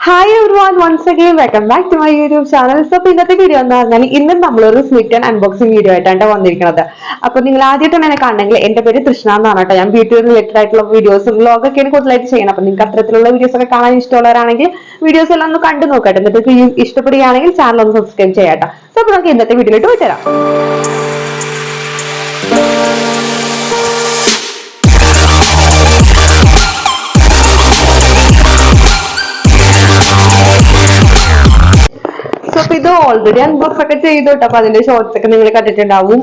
Hi everyone, once again welcome back to my YouTube channel. So ഇന്നത്തെ video എന്ന് പറഞ്ഞാൽ ഇന്നും നമ്മളൊരു സ്മിറ്റ് ആൻഡ് അൺബോക്സിംഗ് വീഡിയോ ആയിട്ടാണ് വന്നിരിക്കുന്നത്. അപ്പൊ നിങ്ങൾ ആദ്യമായിട്ടാണ് എന്നെ കാണണമെങ്കിൽ എന്റെ പേര് കൃഷ്ണ എന്നാണ് കേട്ടോ. ഞാൻ ബ്യൂട്ടി റിലേറ്റഡ് ആയിട്ടുള്ള വീഡിയോസും വ്ലോഗൊക്കെയാണ് കൂടുതലായിട്ട് ചെയ്യണം. അപ്പൊ നിങ്ങൾക്ക് അത്തരത്തിലുള്ള വീഡിയോസ് ഒക്കെ കാണാൻ ഇഷ്ടമുള്ളവരാണെങ്കിൽ വീഡിയോസ് എല്ലാം ഒന്ന് കണ്ടു നോക്കട്ടെ. എന്നിട്ട് ഇഷ്ടപ്പെടുകയാണെങ്കിൽ ചാനൽ ഒന്ന് സബ്സ്ക്രൈബ് ചെയ്യാട്ടോ. സോ അപ്പൊ നമുക്ക് ഇന്നത്തെ വീഡിയോയിലോട്ട് പോയിത്തരാം. അപ്പൊ ഇത് ഓൾറെഡി അൺബോക്സ് ഒക്കെ ചെയ്തു കേട്ടോ. അപ്പൊ അതിന്റെ ഷോർട്സ് ഒക്കെ നിങ്ങൾ കണ്ടിട്ടുണ്ടാവും.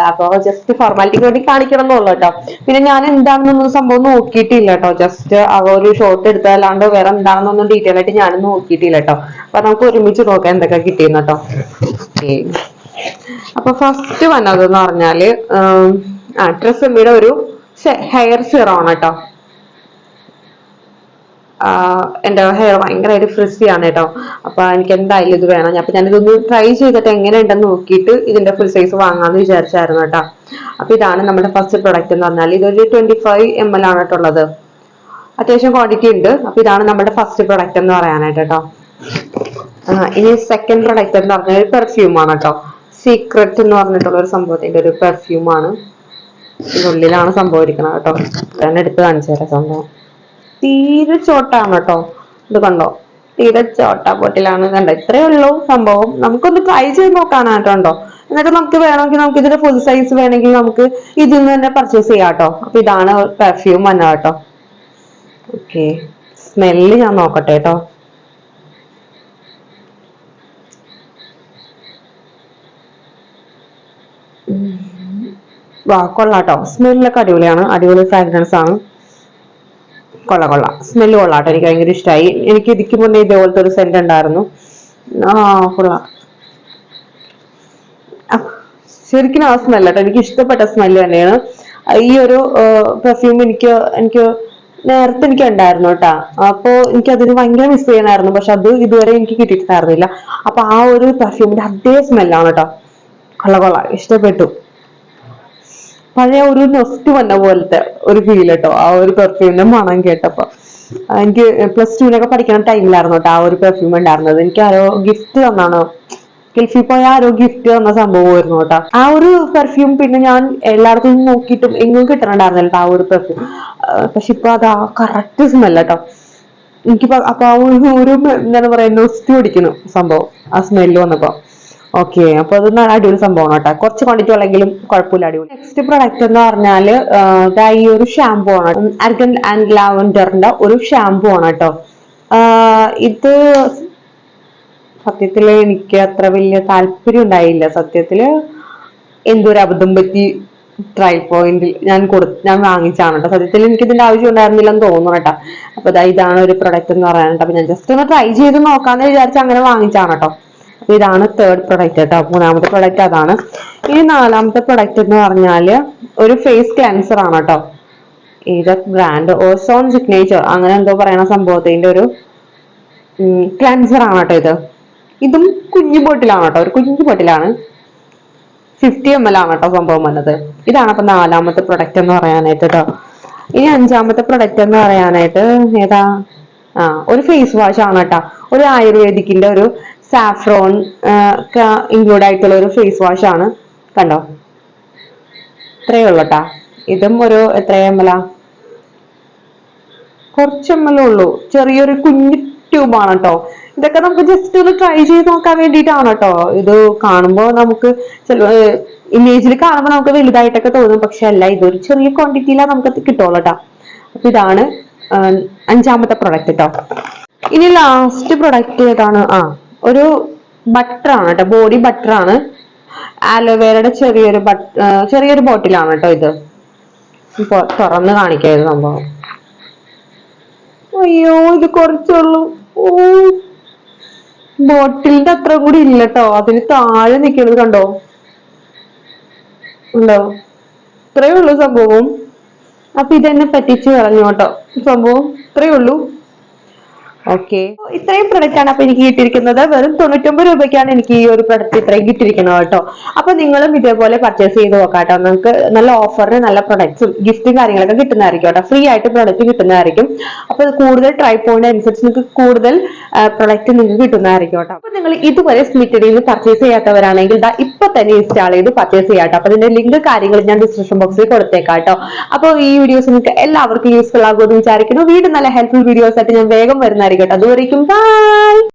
അപ്പൊ ജസ്റ്റ് ഫോർമാലിറ്റിക്ക് വേണ്ടി കാണിക്കണം എന്നുള്ളൂ കേട്ടോ. പിന്നെ ഞാൻ എന്താണെന്നൊന്നും സംഭവം നോക്കിയിട്ടില്ല കേട്ടോ. ജസ്റ്റ് ആ ഒരു ഷോർട്ട് എടുത്തല്ലാണ്ട് വേറെ എന്താണെന്നൊന്നും ഡീറ്റെയിൽ ആയിട്ട് ഞാനും നോക്കിയിട്ടില്ല കേട്ടോ. അപ്പൊ നമുക്ക് ഒരുമിച്ച് നോക്കാം എന്തൊക്കെ കിട്ടിയെന്ന് കേട്ടോ. അപ്പൊ ഫസ്റ്റ് വന്നതെന്ന് പറഞ്ഞാല് ട്രെസ്സമ്മിയുടെ ഒരു ഹെയർ സിറം ആണ് കേട്ടോ. എന്റെ ഹെയർ ഭയങ്കരമായിട്ട് ഫ്രിസി ആണ് കേട്ടോ. അപ്പൊ എനിക്ക് എന്തായാലും ഇത് വേണം. അപ്പൊ ഞാനിതൊന്ന് ട്രൈ ചെയ്തിട്ട് എങ്ങനെയുണ്ടെന്ന് നോക്കിയിട്ട് ഇതിന്റെ ഫുൾ സൈസ് വാങ്ങാന്ന് വിചാരിച്ചായിരുന്നു കേട്ടോ. അപ്പൊ ഇതാണ് നമ്മുടെ ഫസ്റ്റ് പ്രൊഡക്റ്റ് എന്ന് പറഞ്ഞാൽ ഇതൊരു 25 ml ആണ് കേട്ടുള്ളത്. അത്യാവശ്യം ക്വാണ്ടിറ്റി ഉണ്ട്. അപ്പൊ ഇതാണ് നമ്മുടെ ഫസ്റ്റ് പ്രൊഡക്റ്റ് എന്ന് പറയാനായിട്ട് കേട്ടോ. ഇനി സെക്കൻഡ് പ്രൊഡക്റ്റ് എന്ന് പറഞ്ഞാൽ ഒരു പെർഫ്യൂം ആണ് കേട്ടോ. സീക്രട്ട് എന്ന് പറഞ്ഞിട്ടുള്ള ഒരു സംഭവത്തിന്റെ ഒരു പെർഫ്യൂം ആണ്. ഇതിനുള്ളിലാണ് സംഭവം ഇരിക്കുന്നത് കേട്ടോ. ഞാൻ എടുത്ത് കാണിച്ചു തരാം സംഭവം. തീരെ ചോട്ടാണ് കേട്ടോ. ഇത് കണ്ടോ, തീരെ ചോട്ടാ ബോട്ടിലാണ്. കണ്ടോ, ഇത്രയേ ഉള്ളൂ സംഭവം. നമുക്കൊന്ന് ട്രൈ ചെയ്ത് നോക്കാനായിട്ടുണ്ടോ. എന്നിട്ട് നമുക്ക് വേണമെങ്കിൽ നമുക്ക് ഇതിന്റെ ഫുൾ സൈസ് വേണമെങ്കിൽ നമുക്ക് ഇതിൽ നിന്ന് തന്നെ പർച്ചേസ് ചെയ്യാം കേട്ടോ. അപ്പൊ ഇതാണ് പെർഫ്യൂം വന്ന കേട്ടോ. ഓക്കെ, സ്മെല്ല് ഞാൻ നോക്കട്ടെ കേട്ടോ. കൊള്ളാട്ടോ. സ്മെല്ലൊക്കെ അടിപൊളിയാണ്. അടിപൊളി ഫ്രാഗ്രൻസ് ആണ്. കൊള്ളാം. സ്മെല്ല് കൊള്ളാട്ടോ. എനിക്ക് ഭയങ്കര ഇഷ്ടമായി. എനിക്ക് ഇതിക്ക് മുന്നേ ഇതേപോലത്തെ ഒരു സെന്റ് ഉണ്ടായിരുന്നു. കൊള്ളാം. ശരിക്കും ആ സ്മെല്ല് കേട്ടോ. എനിക്ക് ഇഷ്ടപ്പെട്ട സ്മെല്ല് തന്നെയാണ്. ഈ ഒരു പെർഫ്യൂം എനിക്ക് നേരത്തെ എനിക്ക് ഉണ്ടായിരുന്നു കേട്ടാ. അപ്പൊ എനിക്ക് അതിന് ഭയങ്കര മിസ് ചെയ്യണമായിരുന്നു. പക്ഷെ അത് ഇതുവരെ എനിക്ക് കിട്ടിയിട്ടുണ്ടായിരുന്നില്ല. അപ്പൊ ആ ഒരു പെർഫ്യൂമിന്റെ അതേ സ്മെല്ലാണ് കേട്ടോ. കൊള്ളാം, ഇഷ്ടപ്പെട്ടു. പഴയ ഒരു നൊസ്റ്റ് വന്ന പോലത്തെ ഒരു ഫീൽ കേട്ടോ ആ ഒരു പെർഫ്യൂമിന്റെ മണം കേട്ടപ്പോ. എനിക്ക് +2 പഠിക്കുന്ന ടൈമിലായിരുന്നു കേട്ടോ ആ ഒരു പെർഫ്യൂം ഉണ്ടായിരുന്നത്. എനിക്ക് ആരോ ഗിഫ്റ്റ് തന്നാണ്. ഗൾഫിൽ പോയ ആരോ ഗിഫ്റ്റ് തന്ന സംഭവമായിരുന്നു കേട്ടോ ആ ഒരു പെർഫ്യൂം. പിന്നെ ഞാൻ എല്ലായിടത്തും നോക്കിയിട്ടും എങ്ങും കിട്ടണുണ്ടായിരുന്നില്ല ആ ഒരു പെർഫ്യൂം. പക്ഷെ ഇപ്പൊ അത് ആ കറക്റ്റ് സ്മെല്ല് കേട്ടോ. എനിക്കിപ്പോ അപ്പൊ ആ ഒരു എന്താണ് പറയാ നൊസ്റ്റ് പിടിക്കുന്നു സംഭവം ആ സ്മെല്ല് വന്നപ്പോ. ഓക്കെ, അപ്പൊ അത് അടിപൊളി സംഭവമാണ് കേട്ടോ. കുറച്ച് ക്വാണ്ടിറ്റി ഉള്ളെങ്കിലും കുഴപ്പമില്ല, അടിപൊളി. നെക്സ്റ്റ് പ്രൊഡക്റ്റ് എന്ന് പറഞ്ഞാല് ഈ ഒരു ഷാമ്പു ആണ്. അർഗൻ ആൻഡ് ലാവൻഡറിന്റെ ഒരു ഷാമ്പു ആണ് കേട്ടോ. ഇത് സത്യത്തില് എനിക്ക് അത്ര വലിയ താല്പര്യം ഉണ്ടായില്ല. സത്യത്തില് എന്തൊരു അബദ്ധം പറ്റി ട്രയൽ പോയിന്റിൽ ഞാൻ വാങ്ങിച്ചാണ് കേട്ടോ. സത്യത്തിൽ എനിക്ക് ഇതിന്റെ ആവശ്യം ഉണ്ടായിരുന്നില്ലെന്ന് തോന്നുന്നു കേട്ടോ. അപ്പൊ ഇതാണ് ഒരു പ്രൊഡക്റ്റ് എന്ന് പറയാനുണ്ട്. അപ്പൊ ഞാൻ ജസ്റ്റ് ഒന്ന് ട്രൈ ചെയ്ത് നോക്കാന്ന് വിചാരിച്ച് അങ്ങനെ വാങ്ങിച്ചാണ് കേട്ടോ. അപ്പൊ ഇതാണ് തേർഡ് പ്രൊഡക്റ്റ് കേട്ടോ. മൂന്നാമത്തെ പ്രൊഡക്റ്റ് അതാണ്. ഇനി നാലാമത്തെ പ്രൊഡക്റ്റ് എന്ന് പറഞ്ഞാല് ഒരു ഫേസ് ക്ലെൻസർ ആണ് കേട്ടോ. ഇത് ബ്രാൻഡ് ഓസോൺ സിഗ്നേച്ചർ അങ്ങനെ എന്തോ പറയണ സംഭവത്തിന്റെ ഒരു ക്ലെൻസർ ആണ് കേട്ടോ. ഇതും കുഞ്ഞു ബോട്ടിലാണ് കേട്ടോ. ഒരു കുഞ്ഞു ബോട്ടിലാണ്. 50 ml ആണ് കേട്ടോ സംഭവം വന്നത്. ഇതാണ് അപ്പൊ നാലാമത്തെ പ്രൊഡക്റ്റ് എന്ന് പറയാനായിട്ട് കേട്ടോ. ഇനി അഞ്ചാമത്തെ പ്രൊഡക്റ്റ് എന്ന് പറയാനായിട്ട് ഏതാ? ഒരു ഫേസ് വാഷ് ആണ് കേട്ടോ. ഒരു ആയുർവേദിക്കിന്റെ ഒരു സാഫ്രോൺ ഇൻക്ലൂഡ് ആയിട്ടുള്ള ഒരു ഫേസ് വാഷ് ആണ്. കണ്ടോ, ഇത്രയേ ഉള്ളൂ കേട്ടാ. ഇതും ഒരു എത്ര ml? കുറച്ച് ml ഉള്ളൂ. ചെറിയൊരു കുഞ്ഞു ട്യൂബാണ് കേട്ടോ. ഇതൊക്കെ നമുക്ക് ജസ്റ്റ് ഒന്ന് ട്രൈ ചെയ്ത് നോക്കാൻ വേണ്ടിയിട്ടാണ് കേട്ടോ. ഇത് കാണുമ്പോൾ നമുക്ക് ഇമേജിൽ കാണുമ്പോൾ നമുക്ക് വലുതായിട്ടൊക്കെ തോന്നും. പക്ഷെ അല്ല, ഇതൊരു ചെറിയ ക്വാണ്ടിറ്റിയിലാണ് നമുക്ക് കിട്ടുള്ളൂ കേട്ടോ. അപ്പൊ ഇതാണ് അഞ്ചാമത്തെ പ്രൊഡക്റ്റ് കേട്ടോ. ഇനി ലാസ്റ്റ് പ്രൊഡക്റ്റ് ഏതാണ്? ഒരു ബട്ടർ ആണ് കേട്ടോ. ബോഡി ബട്ടർ ആണ്. ആലോവേരയുടെ ചെറിയൊരു ബോട്ടിലാണ് കേട്ടോ ഇത്. ഇപ്പൊ തുറന്ന് കാണിക്കാത് സംഭവം. അയ്യോ, ഇത് കുറച്ചുള്ളൂ. ബോട്ടിലിന്റെ അത്ര കൂടി ഇല്ല കേട്ടോ. അതിന് താഴെ നിൽക്കുന്നത് കണ്ടോ, ഉണ്ടോ? ഇത്രയേ ഉള്ളൂ സംഭവം. അപ്പൊ ഇതെന്നെ പറ്റിച്ച് കളഞ്ഞു കേട്ടോ. സംഭവം ഇത്രയേ ഉള്ളൂ. ഓക്കെ, ഇത്രയും പ്രൊഡക്റ്റ് ആണ് അപ്പൊ എനിക്ക് കിട്ടിയിരിക്കുന്നത്. വെറും 99 രൂപയ്ക്കാണ് എനിക്ക് ഈ ഒരു പ്രൊഡക്റ്റ് ഇത്രയും കിട്ടിയിരിക്കുന്നത് കേട്ടോ. അപ്പൊ നിങ്ങളും ഇതേപോലെ പർച്ചേസ് ചെയ്ത് നോക്കാട്ടോ. നിങ്ങൾക്ക് നല്ല ഓഫറിന് നല്ല പ്രൊഡക്ട്സും ഗിഫ്റ്റും കാര്യങ്ങളൊക്കെ കിട്ടുന്നതായിരിക്കും കേട്ടോ. ഫ്രീ ആയിട്ട് പ്രൊഡക്റ്റ് കിട്ടുന്നതായിരിക്കും. അപ്പൊ കൂടുതൽ ട്രൈ പോയിന്റ് അനുസരിച്ച് നിങ്ങൾക്ക് കൂടുതൽ പ്രൊഡക്റ്റ് നിങ്ങൾക്ക് കിട്ടുന്നതായിരിക്കും കേട്ടോ. അപ്പൊ നിങ്ങൾ ഇതുവരെ സ്മിറ്റഡിൽ നിന്ന് പർച്ചേസ് ചെയ്യാത്തവരാണെങ്കിൽ ഇപ്പൊ തന്നെ ഇൻസ്റ്റാൾ ചെയ്ത് പർച്ചേസ് ചെയ്യാട്ടോ. അപ്പൊ ഇതിന്റെ ലിങ്ക് കാര്യങ്ങൾ ഞാൻ ഡിസ്ക്രിപ്ഷൻ ബോക്സിൽ കൊടുത്തേക്കാം കേട്ടോ. അപ്പോൾ ഈ വീഡിയോസ് നിങ്ങൾക്ക് എല്ലാവർക്കും യൂസ്ഫുൾ ആകുമെന്ന് വിചാരിക്കുന്നു. വീണ്ടും നല്ല ഹെൽപ്ഫുൾ വീഡിയോസ് ആയിട്ട് ഞാൻ വേഗം വരുന്നതായിരിക്കും കേട്ടോ. അതുവരേക്കും ബൈ.